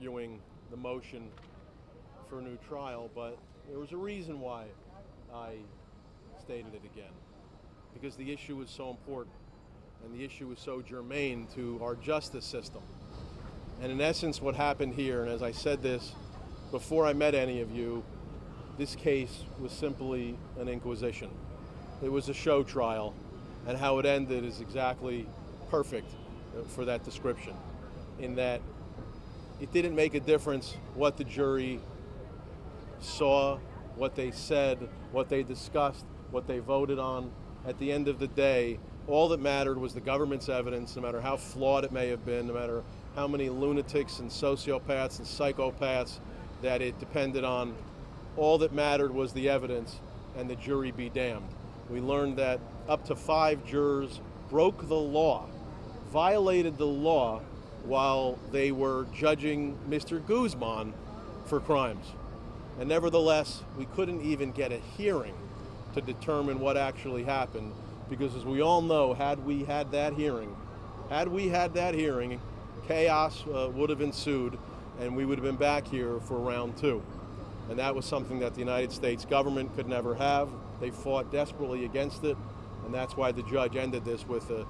arguing the motion for a new trial, but there was a reason why I stated it again. Because the issue is so important, and the issue is so germane to our justice system. And in essence, what happened here, and as I said this before I met any of you, this case was simply an inquisition. It was a show trial, and how it ended is exactly perfect for that description, in that it didn't make a difference what the jury saw, what they said, what they discussed, what they voted on. At the end of the day, all that mattered was the government's evidence, no matter how flawed it may have been, no matter how many lunatics and sociopaths and psychopaths that it depended on. All that mattered was the evidence, and the jury be damned. We learned that up to 5 jurors broke the law, violated the law, while they were judging Mr. Guzman for crimes. And nevertheless, we couldn't even get a hearing to determine what actually happened, because as we all know, had we had that hearing, chaos would have ensued, and we would have been back here for round 2. And that was something that the United States government could never have. They fought desperately against it, and that's why the judge ended this with a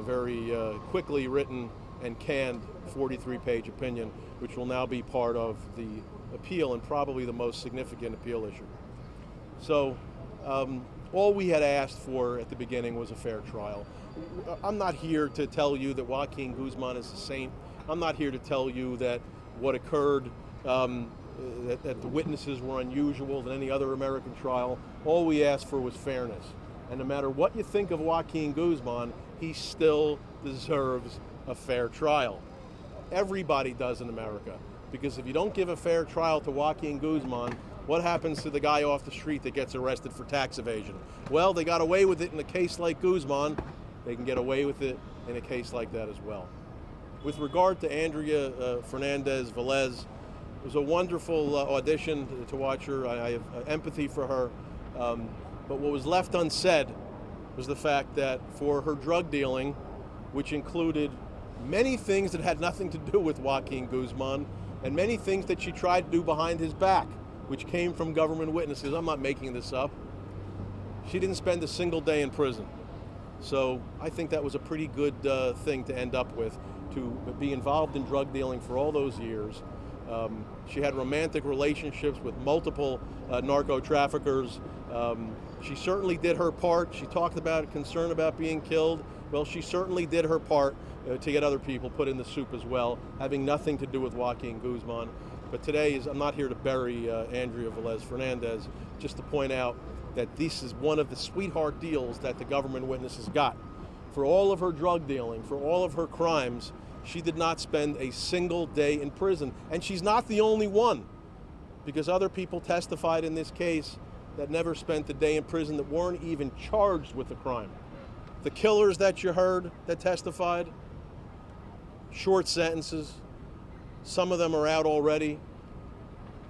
very quickly written and canned 43-page opinion, which will now be part of the appeal, and probably the most significant appeal issue. So all we had asked for at the beginning was a fair trial. I'm not here to tell you that Joaquin Guzman is a saint. I'm not here to tell you that what occurred, that the witnesses were unusual than any other American trial. All we asked for was fairness. And no matter what you think of Joaquin Guzman, he still deserves a fair trial. Everybody does in America. Because if you don't give a fair trial to Joaquin Guzman, what happens to the guy off the street that gets arrested for tax evasion? Well, they got away with it in a case like Guzman. They can get away with it in a case like that as well. With regard to Andrea Fernandez-Velez, it was a wonderful audition to watch her. I have empathy for her. But what was left unsaid was the fact that for her drug dealing, which included many things that had nothing to do with Joaquin Guzman, and many things that she tried to do behind his back, which came from government witnesses. I'm not making this up. She didn't spend a single day in prison. So I think that was a pretty good thing to end up with, to be involved in drug dealing for all those years. She had romantic relationships with multiple narco traffickers. She certainly did her part. She talked about concern about being killed. Well, she certainly did her part to get other people put in the soup as well, having nothing to do with Joaquin Guzman. But today, I'm not here to bury Andrea Velez Fernandez, just to point out that this is one of the sweetheart deals that the government witnesses got. For all of her drug dealing, for all of her crimes, she did not spend a single day in prison. And she's not the only one, because other people testified in this case that never spent a day in prison, that weren't even charged with the crime. The killers that you heard that testified, short sentences. Some of them are out already.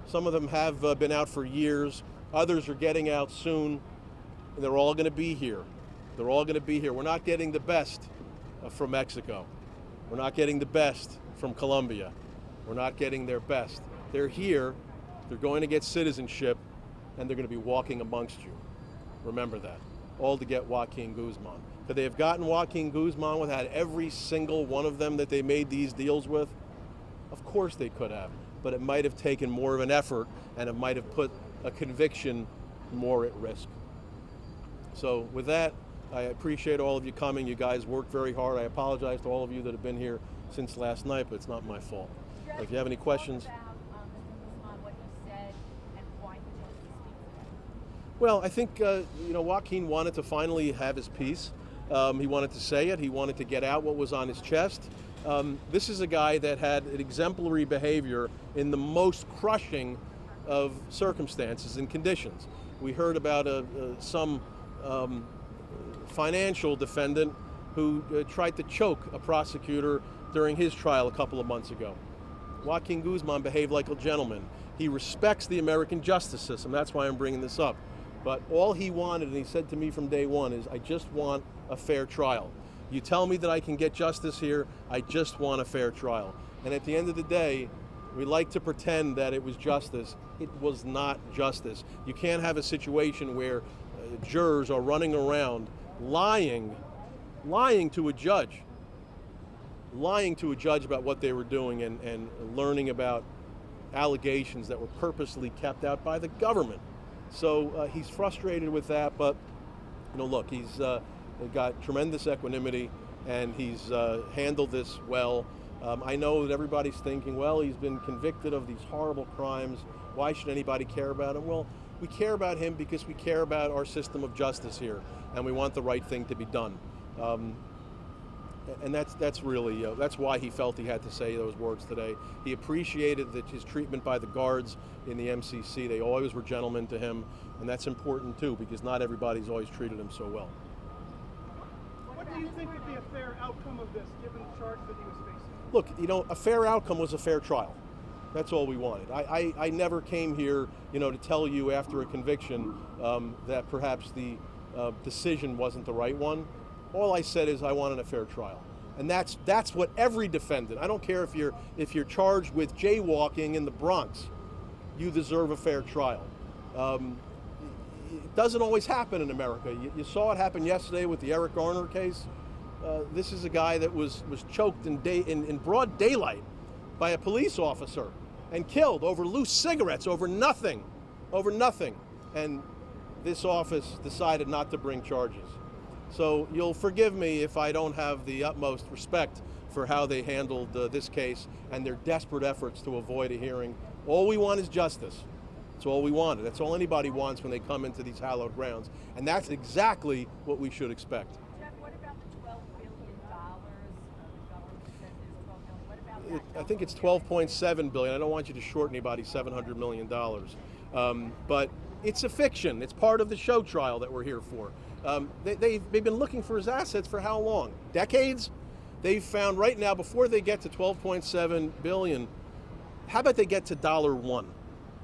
Some of them have been out for years. Others are getting out soon. And they're all going to be here. They're all going to be here. We're not getting the best from Mexico. We're not getting the best from Colombia. We're not getting their best. They're here. They're going to get citizenship, and they're going to be walking amongst you. Remember that. All to get Joaquin Guzman. Could they have gotten Joaquin Guzman without every single one of them that they made these deals with? Of course they could have, but it might have taken more of an effort, and it might have put a conviction more at risk. So with that, I appreciate all of you coming. You guys worked very hard. I apologize to all of you that have been here since last night, but it's not my fault. If you have any questions. Well, I think Joaquin wanted to finally have his piece. He wanted to say it. He wanted to get out what was on his chest. This is a guy that had an exemplary behavior in the most crushing of circumstances and conditions. We heard about some financial defendant who tried to choke a prosecutor during his trial a couple of months ago. Joaquin Guzman behaved like a gentleman. He respects the American justice system. That's why I'm bringing this up. But all he wanted, and he said to me from day one, is I just want a fair trial. You tell me that I can get justice here, I just want a fair trial. And at the end of the day, We like to pretend that it was justice. It was not justice. You can't have a situation where jurors are running around lying to a judge about what they were doing and learning about allegations that were purposely kept out by the government. So he's frustrated with that, but look, he's got tremendous equanimity and he's handled this well. I know that everybody's thinking, well, he's been convicted of these horrible crimes. Why should anybody care about him? Well, we care about him because we care about our system of justice here, and we want the right thing to be done. And that's really, that's why he felt he had to say those words today. He appreciated that his treatment by the guards in the MCC. They always were gentlemen to him, and that's important too, because not everybody's always treated him so well. What do you think would be a fair outcome of this, given the charge that he was facing? Look, a fair outcome was a fair trial. That's all we wanted. I never came here, to tell you after a conviction that perhaps the decision wasn't the right one. All I said is I wanted a fair trial, and that's what every defendant. I don't care if you're charged with jaywalking in the Bronx, you deserve a fair trial. It doesn't always happen in America. You saw it happen yesterday with the Eric Garner case. This is a guy that was choked in broad daylight by a police officer and killed over loose cigarettes, over nothing. And this office decided not to bring charges. So you'll forgive me if I don't have the utmost respect for how they handled this case and their desperate efforts to avoid a hearing. All we want is justice. That's all we wanted. That's all anybody wants when they come into these hallowed grounds. And that's exactly what we should expect. Jeff, what about the $12 billion? The government said there's $12 billion. What about that? I think it's $12.7 billion. I don't want you to short anybody $700 million. But it's a fiction. It's part of the show trial that we're here for. They've been looking for his assets for how long? Decades? They've found right now, before they get to $12.7 billion, how about they get to $1?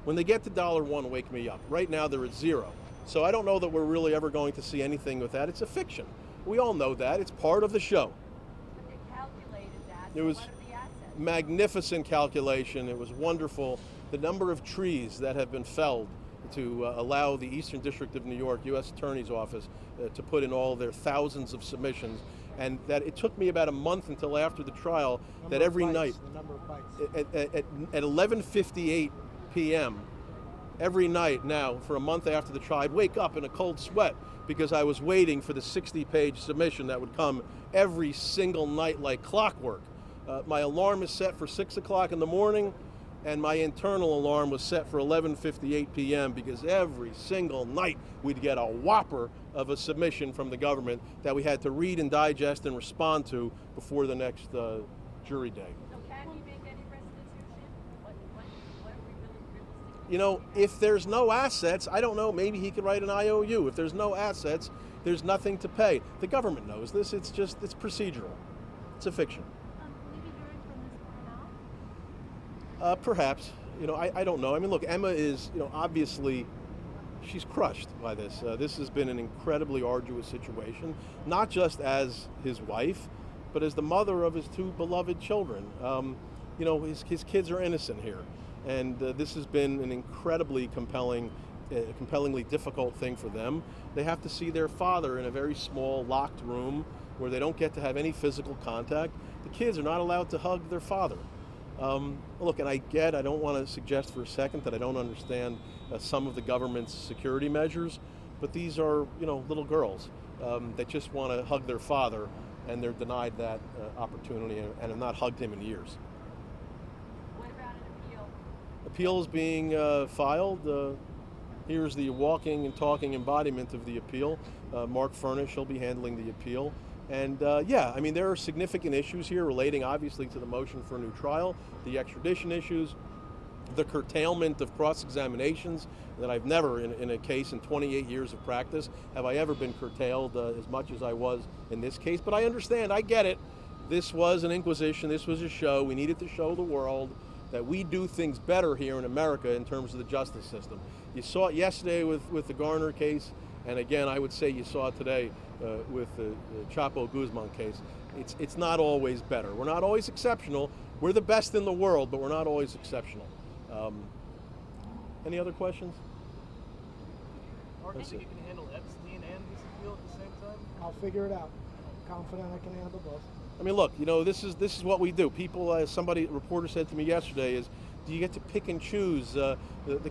When they get to $1, wake me up. Right now they're at $0. So I don't know that we're really ever going to see anything with that. It's a fiction. We all know that. It's part of the show. But they calculated that. It was what are the assets? Magnificent calculation. It was wonderful. The number of trees that have been felled to allow the Eastern District of New York, U.S. Attorney's Office, to put in all their thousands of submissions. And that it took me about a month until after the trial that every night at 11:58 p.m. every night now for a month after the trial, I'd wake up in a cold sweat because I was waiting for the 60-page submission that would come every single night like clockwork. My alarm is set for 6 o'clock in the morning, and my internal alarm was set for 11:58 p.m. because every single night we'd get a whopper of a submission from the government that we had to read and digest and respond to before the next jury day. So can he make any restitution? What are we really realistic? If there's no assets, I don't know, maybe he could write an IOU. If there's no assets, there's nothing to pay. The government knows this. It's procedural. It's a fiction. Maybe hearing from his mom? Perhaps. I don't know. I mean, look, Emma is, obviously, she's crushed by this. This has been an incredibly arduous situation, not just as his wife, but as the mother of his two beloved children. His kids are innocent here. And this has been an incredibly compellingly difficult thing for them. They have to see their father in a very small, locked room where they don't get to have any physical contact. The kids are not allowed to hug their father. Look, and I don't want to suggest for a second that I don't understand some of the government's security measures, but these are, little girls that just want to hug their father, and they're denied that opportunity and have not hugged him in years. What about an appeal? Appeal is being filed. Here's the walking and talking embodiment of the appeal. Mark Furnish will be handling the appeal. And there are significant issues here relating obviously to the motion for a new trial, the extradition issues, the curtailment of cross-examinations that I've never, in a case in 28 years of practice, have I ever been curtailed as much as I was in this case. But I understand, I get it. This was an inquisition, this was a show. We needed to show the world that we do things better here in America in terms of the justice system. You saw it yesterday with the Garner case, and again, I would say you saw it today with the Chapo Guzman case. It's not always better. We're not always exceptional. we're the best in the world, but we're not always exceptional. Any other questions? Mark, you think you can handle Epstein and this appeal at the same time? I'll figure it out. Confident I can handle both. I mean, look, this is what we do. People, a reporter said to me yesterday, is do you get to pick and choose the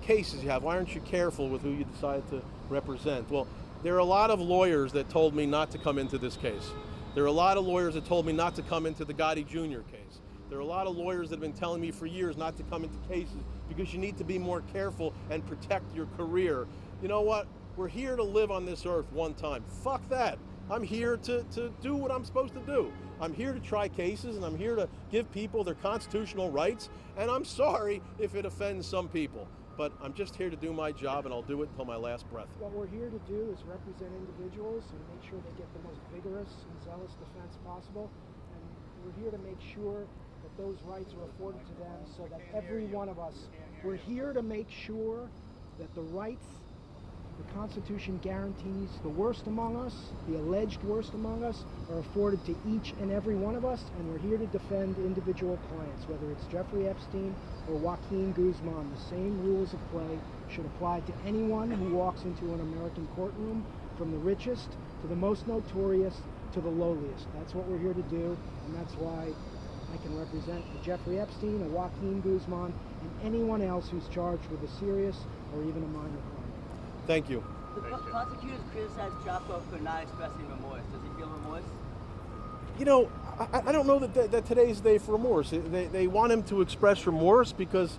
cases you have? Why aren't you careful with who you decide to represent? Well, there are a lot of lawyers that told me not to come into this case. There are a lot of lawyers that told me not to come into the Gotti Jr. case. There are a lot of lawyers that have been telling me for years not to come into cases because you need to be more careful and protect your career. You know what? We're here to live on this earth one time. Fuck that. I'm here to do what I'm supposed to do. I'm here to try cases, and I'm here to give people their constitutional rights, and I'm sorry if it offends some people, but I'm just here to do my job, and I'll do it until my last breath. What we're here to do is represent individuals and make sure they get the most vigorous and zealous defense possible, and we're here to make sure that those rights are afforded to them so that every one of us, we're here to make sure that the rights the Constitution guarantees the worst among us, the alleged worst among us, are afforded to each and every one of us, and we're here to defend individual clients, whether it's Jeffrey Epstein or Joaquin Guzman. The same rules of play should apply to anyone who walks into an American courtroom, from the richest to the most notorious to the lowliest. That's what we're here to do, and that's why I can represent Jeffrey Epstein, or Joaquin Guzman, and anyone else who's charged with a serious or even a minor crime. Thank you. The prosecutors criticized Chapo for not expressing remorse. Does he feel remorse? You know, I don't know that today's the day for remorse. They want him to express remorse because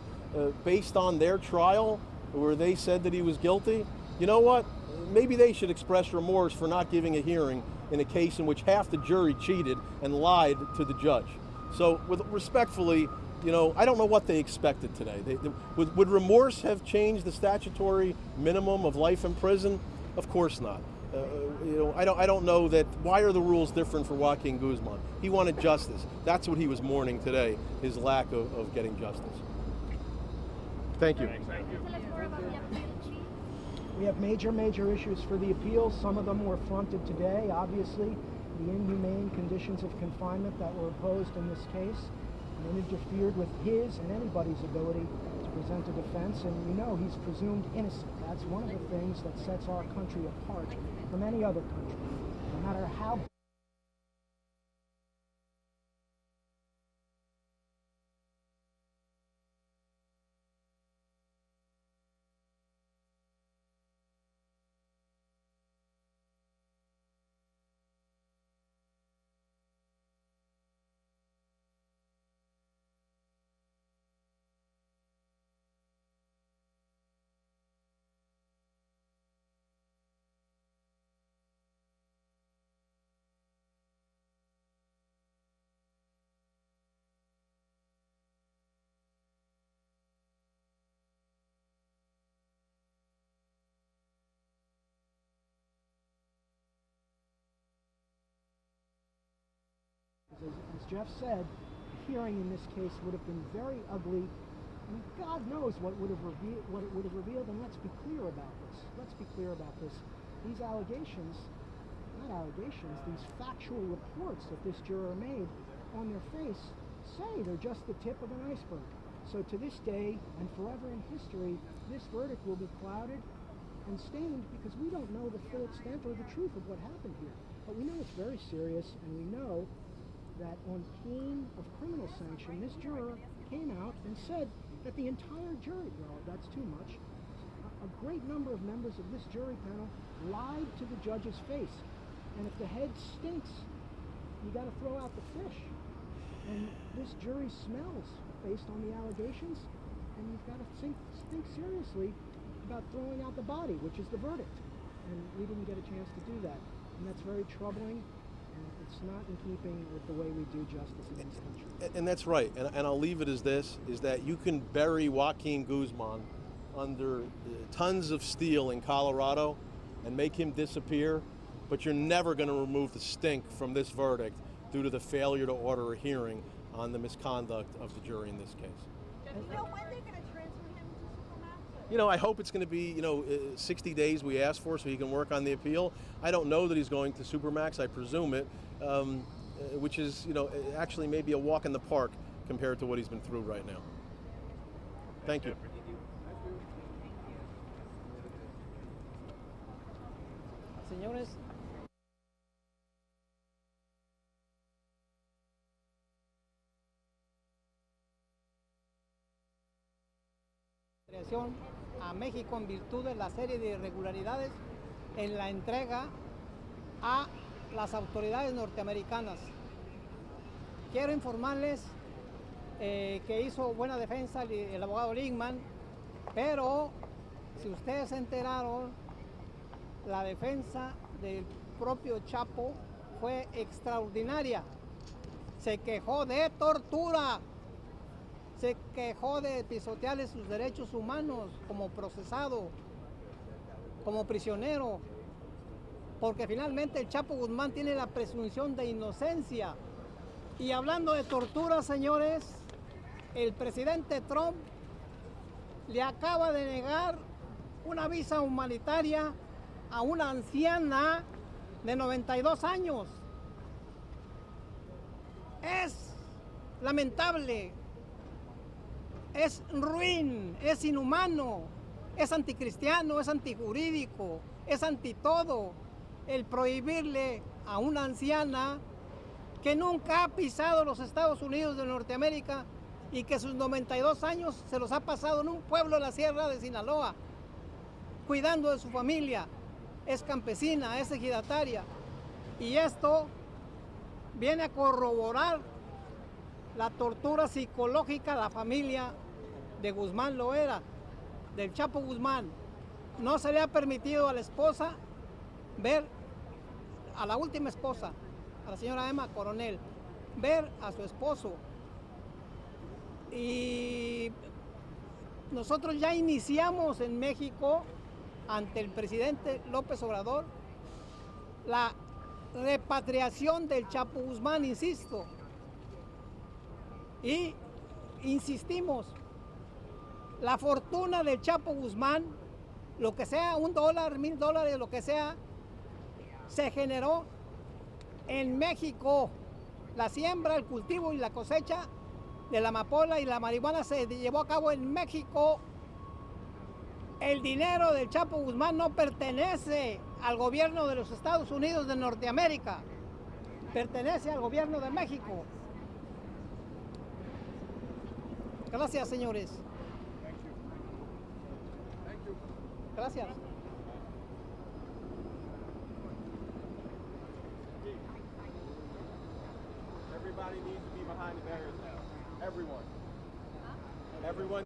based on their trial where they said that he was guilty, you know what? Maybe they should express remorse for not giving a hearing in a case in which half the jury cheated and lied to the judge. So, respectfully, you know, I don't know what they expected today. Would remorse have changed the statutory minimum of life in prison? Of course not. You know, I don't know that. Why are the rules different for Joaquin Guzman? He wanted justice. That's what he was mourning today, his lack of getting justice. Thank you. Tell us more about the appeal, Chief. We have major issues for the appeal. Some of them were fronted today. Obviously, the inhumane conditions of confinement that were imposed in this case, and it interfered with his and anybody's ability to present a defense, and you know he's presumed innocent. That's one of the things that sets our country apart from any other country. No matter how as Jeff said, the hearing in this case would have been very ugly, and God knows what it would have revealed. And let's be clear about this. These allegations, not allegations, these factual reports that this juror made on their face say they're just the tip of an iceberg. So to this day and forever in history, this verdict will be clouded and stained because we don't know the full extent or the truth of what happened here. But we know it's very serious, and we know that on pain of criminal sanction, this juror came out and said that the entire jury, well, that's too much, a great number of members of this jury panel lied to the judge's face. And if the head stinks, you got to throw out the fish. And this jury smells based on the allegations, and you've got to think seriously about throwing out the body, which is the verdict. And we didn't get a chance to do that. And that's very troubling. And it's not in keeping with the way we do justice in this country. And that's right. And I'll leave it as this, is that you can bury Joaquin Guzman under tons of steel in Colorado and make him disappear, but you're never going to remove the stink from this verdict due to the failure to order a hearing on the misconduct of the jury in this case. Do you know when they're going to transfer him to Supermax? You know, I hope it's going to be, 60 days we asked for so he can work on the appeal. I don't know that he's going to Supermax. I presume it, which is, actually maybe a walk in the park compared to what he's been through right now. Thank you. Señores, a México en virtud de la serie de irregularidades en la entrega a las autoridades norteamericanas. Quiero informarles que hizo buena defensa el abogado Guzman, pero si ustedes se enteraron, la defensa del propio Chapo fue extraordinaria. Se quejó de tortura, se quejó de pisotearle sus derechos humanos como procesado, como prisionero, porque finalmente el Chapo Guzmán tiene la presunción de inocencia. Y hablando de tortura, señores, el presidente Trump le acaba de negar una visa humanitaria a una anciana de 92 años. Es lamentable, es ruin, es inhumano, es anticristiano, es antijurídico, es anti todo el prohibirle a una anciana que nunca ha pisado los Estados Unidos de Norteamérica y que sus 92 años se los ha pasado en un pueblo de la Sierra de Sinaloa, cuidando de su familia. Es campesina, es ejidataria. Y esto viene a corroborar la tortura psicológica a la familia de Guzmán Loera, del Chapo Guzmán. No se le ha permitido a la esposa ver, a la última esposa, a la señora Emma Coronel, ver a su esposo. Y nosotros ya iniciamos en México, ante el presidente López Obrador, la repatriación del Chapo Guzmán, insisto. Y insistimos, la fortuna del Chapo Guzmán, lo que sea, $1, $1000, lo que sea, se generó en México. La siembra, el cultivo y la cosecha de la amapola y la marihuana se llevó a cabo en México. El dinero del Chapo Guzmán no pertenece al gobierno de los Estados Unidos de Norteamérica, pertenece al gobierno de México. Gracias, señores. Gracias. Everybody needs to be behind the barriers now. Everyone. Everyone.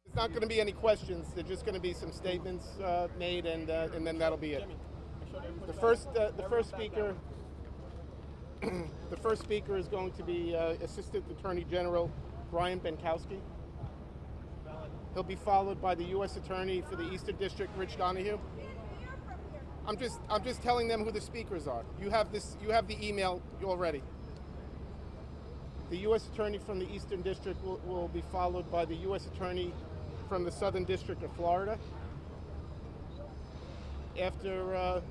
It's not going to be any questions. There's just going to be some statements made, and then that'll be it. The first speaker, the first speaker is going to be Assistant Attorney General Brian Benkowski. He'll be followed by the U.S. Attorney for the Eastern District, Rich Donahue. I'm just telling them who the speakers are. You have the email already. The U.S. Attorney from the Eastern District will be followed by the U.S. Attorney from the Southern District of Florida. After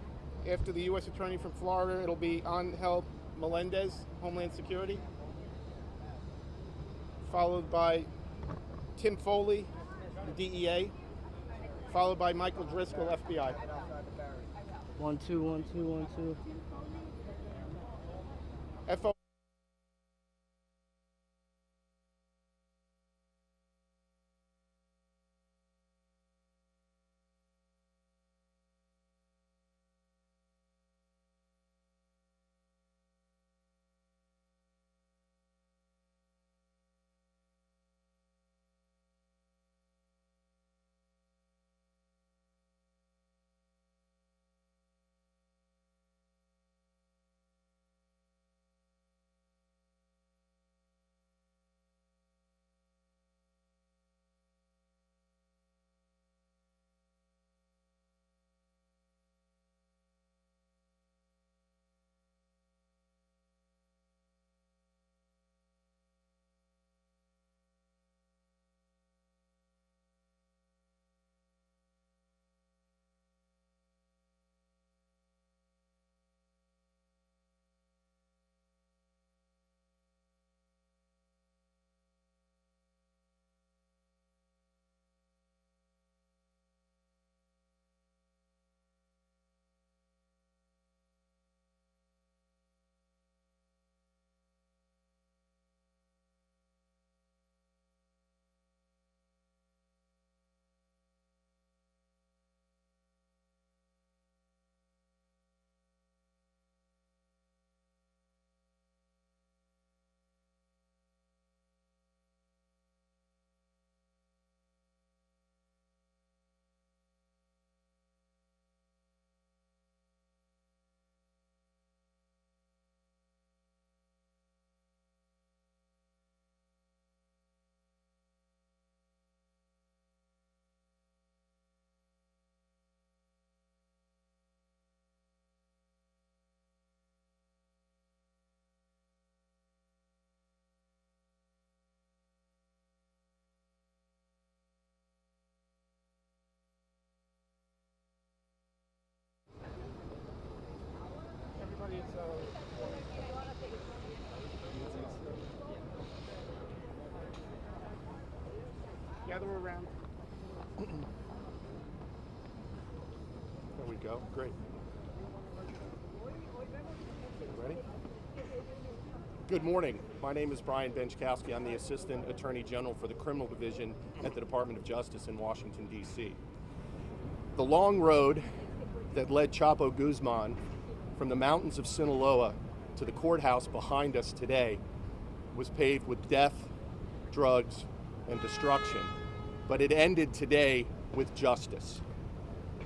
the U.S. Attorney from Florida, it'll be Angel Melendez, Homeland Security, followed by Tim Foley, the DEA, followed by Michael Driscoll, FBI. 1 2 1 2 1 2. FO. Gather around. There we go. Great. Ready? Good morning. My name is Brian Benchkowski. I'm the Assistant Attorney General for the Criminal Division at the Department of Justice in Washington, D.C. The long road that led Chapo Guzman from the mountains of Sinaloa to the courthouse behind us today was paved with death, drugs, and destruction. But it ended today with justice.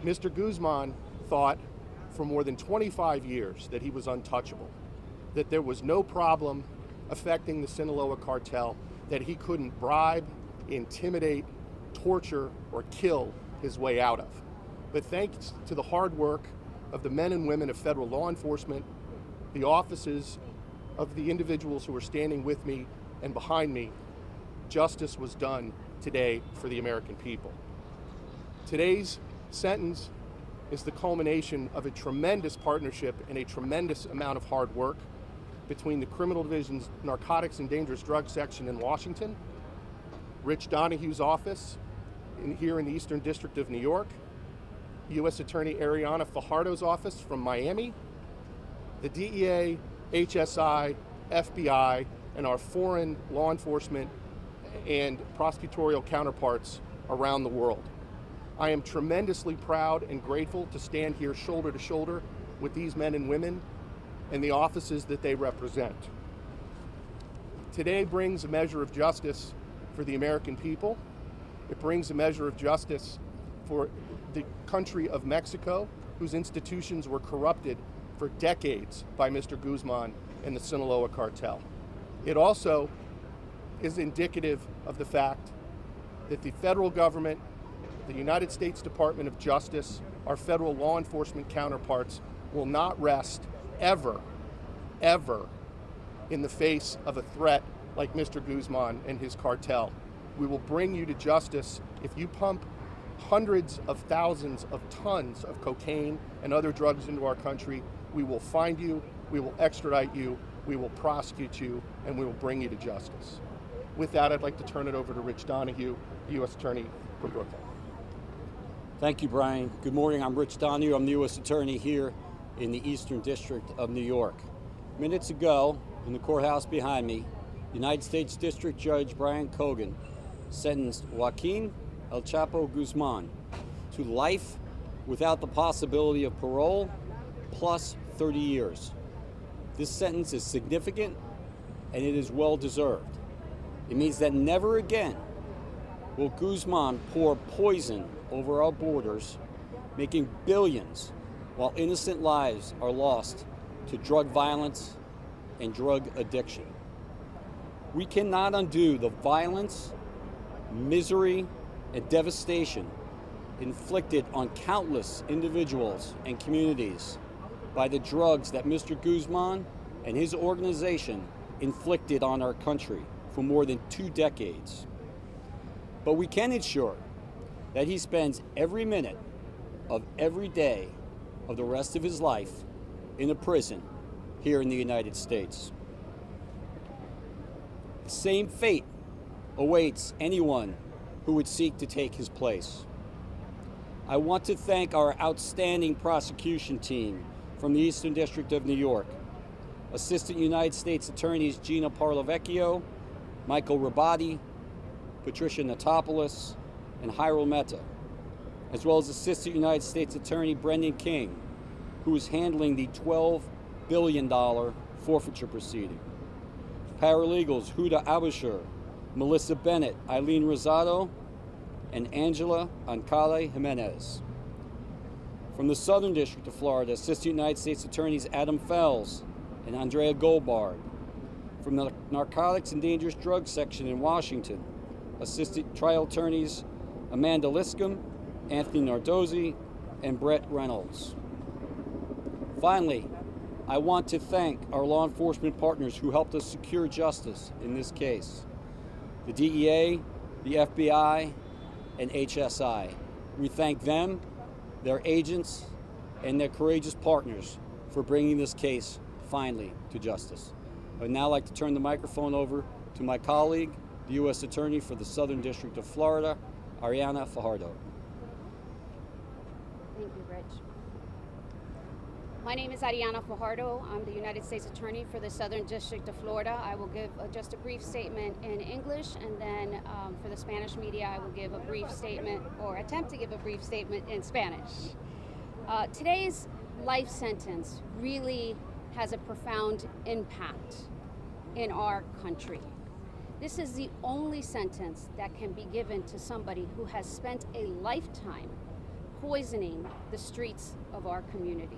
Mr. Guzman thought for more than 25 years that he was untouchable, that there was no problem affecting the Sinaloa cartel, that he couldn't bribe, intimidate, torture, or kill his way out of. But thanks to the hard work of the men and women of federal law enforcement, the offices of the individuals who are standing with me and behind me, justice was done today for the American people. Today's sentence is the culmination of a tremendous partnership and a tremendous amount of hard work between the Criminal Division's Narcotics and Dangerous Drugs Section in Washington, Rich Donahue's office here in the Eastern District of New York, U.S. Attorney Ariana Fajardo's office from Miami, the DEA, HSI, FBI, and our foreign law enforcement and prosecutorial counterparts around the world. I am tremendously proud and grateful to stand here shoulder to shoulder with these men and women and the offices that they represent. Today brings a measure of justice for the American people. It brings a measure of justice for the country of Mexico, whose institutions were corrupted for decades by Mr. Guzman and the Sinaloa cartel. It also is indicative of the fact that the federal government, the United States Department of Justice, our federal law enforcement counterparts will not rest ever, ever in the face of a threat like Mr. Guzman and his cartel. We will bring you to justice if you pump hundreds of thousands of tons of cocaine and other drugs into our country. We will find you, we will extradite you, we will prosecute you, and we will bring you to justice. With that, I'd like to turn it over to Rich Donahue, U.S. Attorney for Brooklyn. Thank you, Brian. Good morning. I'm Rich Donahue. I'm the U.S. Attorney here in the Eastern District of New York. Minutes ago, in the courthouse behind me, United States District Judge Brian Cogan sentenced Joaquin El Chapo Guzman to life without the possibility of parole, plus 30 years. This sentence is significant, and it is well deserved. It means that never again will Guzman pour poison over our borders, making billions while innocent lives are lost to drug violence and drug addiction. We cannot undo the violence, misery, and devastation inflicted on countless individuals and communities by the drugs that Mr. Guzman and his organization inflicted on our country for more than 2 decades. But we can ensure that he spends every minute of every day of the rest of his life in a prison here in the United States. The same fate awaits anyone who would seek to take his place. I want to thank our outstanding prosecution team from the Eastern District of New York, Assistant United States Attorneys Gina Parlavecchio, Michael Rabati, Patricia Natopoulos, and Hyrule Mehta, as well as Assistant United States Attorney Brendan King, who is handling the $12 billion forfeiture proceeding. Paralegals Huda Abusher, Melissa Bennett, Eileen Rosado, and Angela Ancale Jimenez. From the Southern District of Florida, Assistant United States Attorneys Adam Fells and Andrea Goldbard. From the Narcotics and Dangerous Drugs Section in Washington, Assistant Trial Attorneys Amanda Liscombe, Anthony Nardozzi, and Brett Reynolds. Finally, I want to thank our law enforcement partners who helped us secure justice in this case: the DEA, the FBI, and HSI. We thank them, their agents, and their courageous partners for bringing this case finally to justice. I'd now like to turn the microphone over to my colleague, the U.S. Attorney for the Southern District of Florida, Ariana Fajardo. Thank you, Rich. My name is Ariana Fajardo. I'm the United States Attorney for the Southern District of Florida. I will give just a brief statement in English, and then for the Spanish media, I will give a brief statement, or attempt to give a brief statement in Spanish. Today's life sentence really has a profound impact in our country. This is the only sentence that can be given to somebody who has spent a lifetime poisoning the streets of our community.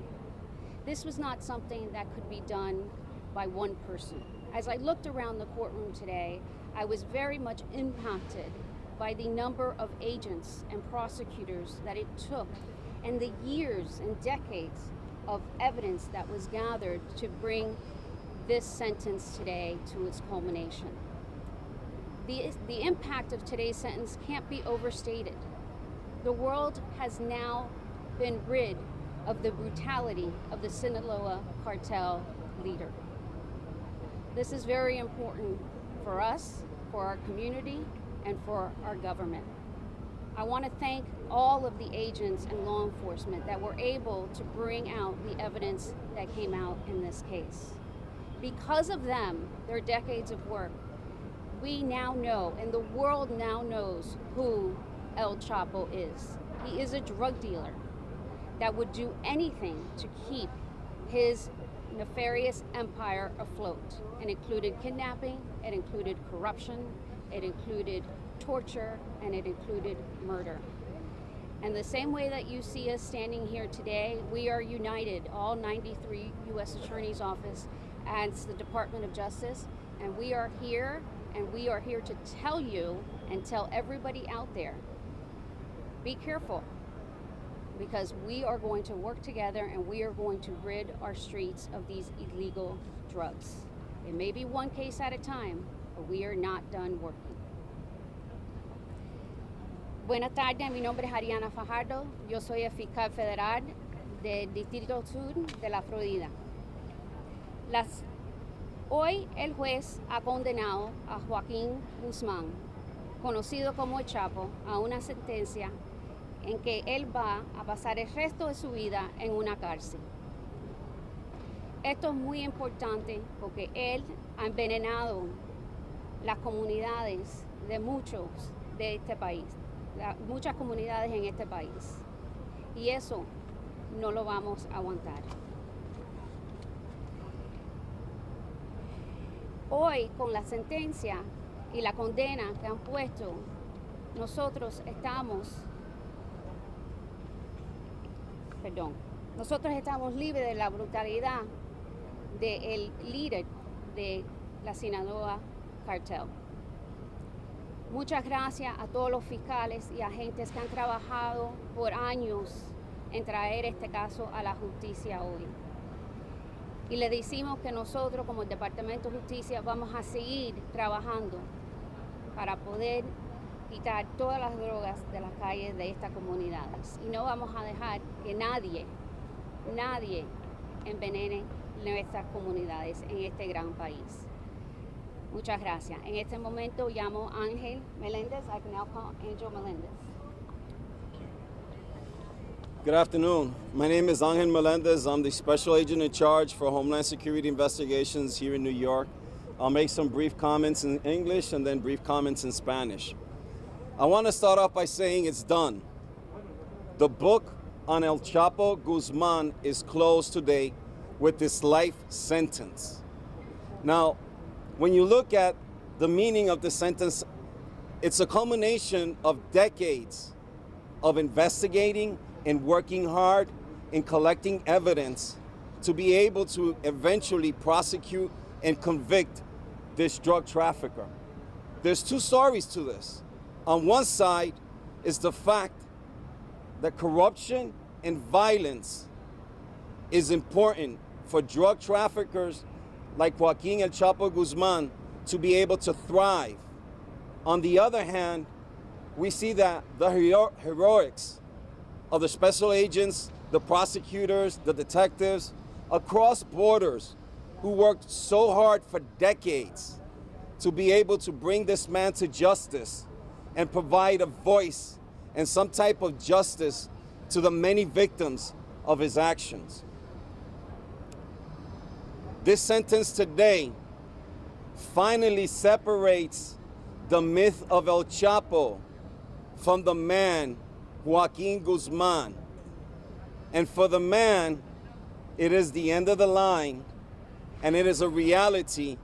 This was not something that could be done by one person. As I looked around the courtroom today, I was very much impacted by the number of agents and prosecutors that it took, and the years and decades of evidence that was gathered to bring this sentence today to its culmination. The impact of today's sentence can't be overstated. The world has now been rid of the brutality of the Sinaloa cartel leader. This is very important for us, for our community, and for our government. I want to thank all of the agents and law enforcement that were able to bring out the evidence that came out in this case. Because of them, their decades of work, we now know, and the world now knows, who El Chapo is. He is a drug dealer that would do anything to keep his nefarious empire afloat. It included kidnapping, it included corruption, it included torture, and it included murder. And the same way that you see us standing here today, we are united, all 93 U.S. Attorney's Office and the Department of Justice, and we are here, to tell you and tell everybody out there, be careful, because we are going to work together and we are going to rid our streets of these illegal drugs. It may be one case at a time, but we are not done working. Buenas tardes, mi nombre es Ariana Fajardo. Yo soy el fiscal federal del Distrito Sur de la Florida. Hoy el juez ha condenado a Joaquín Guzmán, conocido como el Chapo, a una sentencia en que él va a pasar el resto de su vida en una cárcel. Esto es muy importante porque él ha envenenado las comunidades de muchos de este país, muchas comunidades en este país. Y eso no lo vamos a aguantar. Hoy, con la sentencia y la condena que han puesto, nosotros estamos libres de la brutalidad del líder de la Sinaloa cartel. Muchas gracias a todos los fiscales y agentes que han trabajado por años en traer este caso a la justicia hoy. Y le decimos que nosotros, como el Departamento de Justicia, vamos a seguir trabajando para poder quitar todas las drogas de las calles de estas comunidades. Y no vamos a dejar que nadie envenene nuestras comunidades en este gran país. Muchas gracias. En este momento llamo a Ángel Meléndez. I can now call Angel Meléndez. Good afternoon. My name is Ángel Meléndez. I'm the Special Agent in charge for Homeland Security Investigations here in New York. I'll make some brief comments in English and then brief comments in Spanish. I want to start off by saying it's done. The book on El Chapo Guzman is closed today with this life sentence. Now, when you look at the meaning of the sentence, it's a culmination of decades of investigating and working hard in collecting evidence to be able to eventually prosecute and convict this drug trafficker. There's two stories to this. On one side is the fact that corruption and violence is important for drug traffickers like Joaquin El Chapo Guzman to be able to thrive. On the other hand, we see that the heroics of the special agents, the prosecutors, the detectives across borders who worked so hard for decades to be able to bring this man to justice and provide a voice and some type of justice to the many victims of his actions. This sentence today finally separates the myth of El Chapo from the man, Joaquin Guzman. And for the man, it is the end of the line, and it is a reality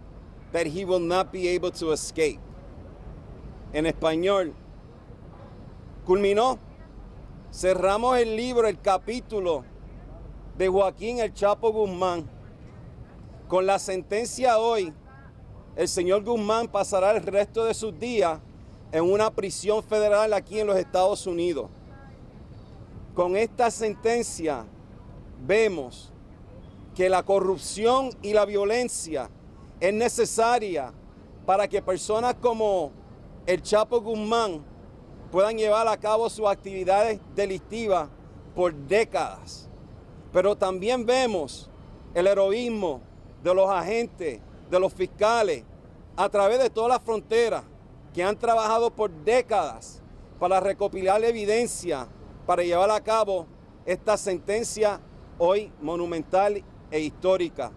that he will not be able to escape. En español, culminó. Cerramos el libro, el capítulo de Joaquín El Chapo Guzmán. Con la sentencia hoy, el señor Guzmán pasará el resto de sus días en una prisión federal aquí en los Estados Unidos. Con esta sentencia vemos que la corrupción y la violencia es necesaria para que personas como el Chapo Guzmán puedan llevar a cabo sus actividades delictivas por décadas. Pero también vemos el heroísmo de los agentes, de los fiscales, a través de todas las fronteras que han trabajado por décadas para recopilar evidencia, para llevar a cabo esta sentencia hoy monumental e histórica.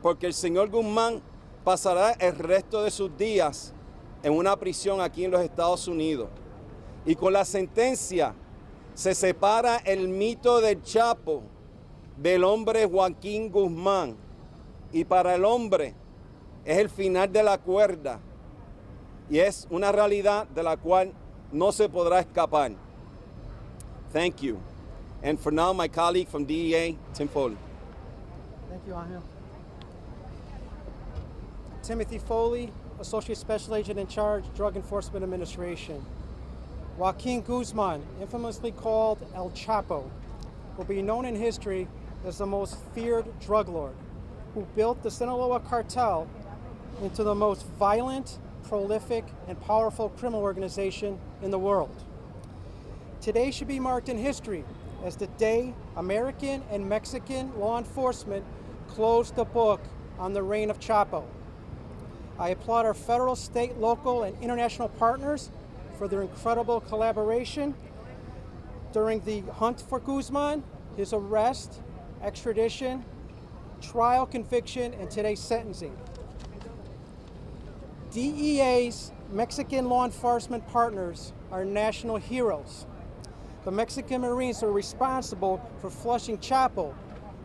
Porque el señor Guzmán pasará el resto de sus días en una prisión aquí en los Estados Unidos. Y con la sentencia se separa el mito del Chapo del hombre Joaquín Guzmán. Y para el hombre es el final de la cuerda y es una realidad de la cual no se podrá escapar. Thank you. And for now, my colleague from DEA, Tim Foley. Thank you, Angel. Timothy Foley, Associate Special Agent in Charge, Drug Enforcement Administration. Joaquin Guzman, infamously called El Chapo, will be known in history as the most feared drug lord who built the Sinaloa cartel into the most violent, prolific, and powerful criminal organization in the world. Today should be marked in history as the day American and Mexican law enforcement closed the book on the reign of Chapo. I applaud our federal, state, local, and international partners for their incredible collaboration during the hunt for Guzman, his arrest, extradition, trial, conviction, and today's sentencing. DEA's Mexican law enforcement partners are national heroes. The Mexican Marines are responsible for flushing Chapo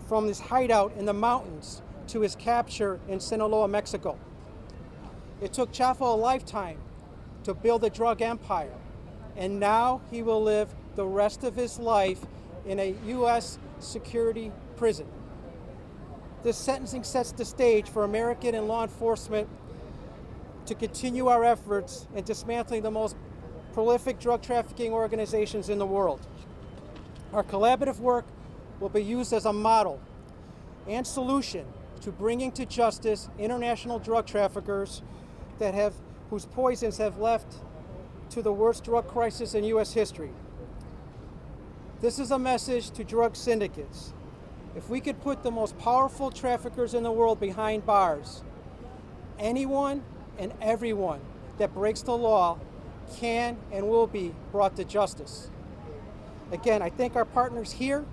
from his hideout in the mountains to his capture in Sinaloa, Mexico. It took Chapo a lifetime to build a drug empire, and now he will live the rest of his life in a U.S. security prison. This sentencing sets the stage for American and law enforcement to continue our efforts in dismantling the most prolific drug trafficking organizations in the world. Our collaborative work will be used as a model and solution to bringing to justice international drug traffickers whose poisons have left to the worst drug crisis in U.S. history. This is a message to drug syndicates. If we could put the most powerful traffickers in the world behind bars, anyone and everyone that breaks the law can and will be brought to justice. Again, I thank our partners here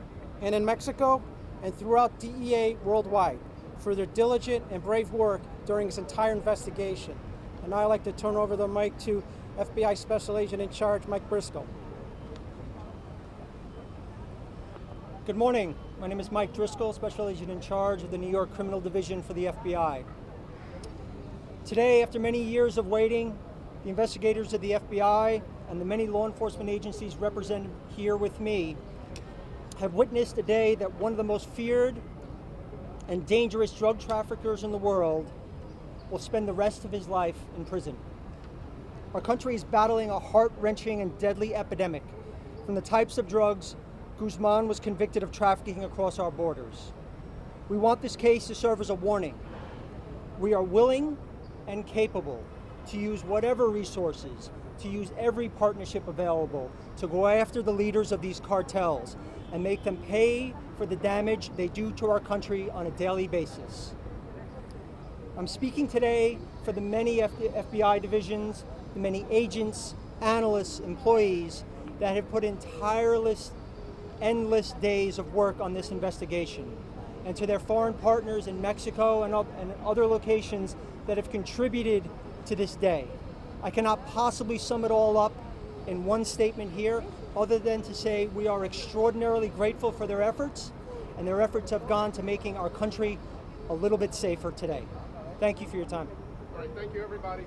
and in Mexico and throughout DEA worldwide for their diligent and brave work during this entire investigation. And now I'd like to turn over the mic to FBI Special Agent in Charge, Mike Briscoe. Good morning. My name is Mike Driscoll, Special Agent in Charge of the New York Criminal Division for the FBI. Today, after many years of waiting, the investigators of the FBI and the many law enforcement agencies represented here with me have witnessed a day that one of the most feared and dangerous drug traffickers in the world will spend the rest of his life in prison. Our country is battling a heart-wrenching and deadly epidemic from the types of drugs Guzman was convicted of trafficking across our borders. We want this case to serve as a warning. We are willing and capable to use whatever resources, to use every partnership available to go after the leaders of these cartels and make them pay for the damage they do to our country on a daily basis. I'm speaking today for the many FBI divisions, the many agents, analysts, employees that have put in tireless, endless days of work on this investigation, and to their foreign partners in Mexico and other locations that have contributed to this day. I cannot possibly sum it all up in one statement here, other than to say we are extraordinarily grateful for their efforts, and their efforts have gone to making our country a little bit safer today. Thank you for your time. All right, thank you, everybody.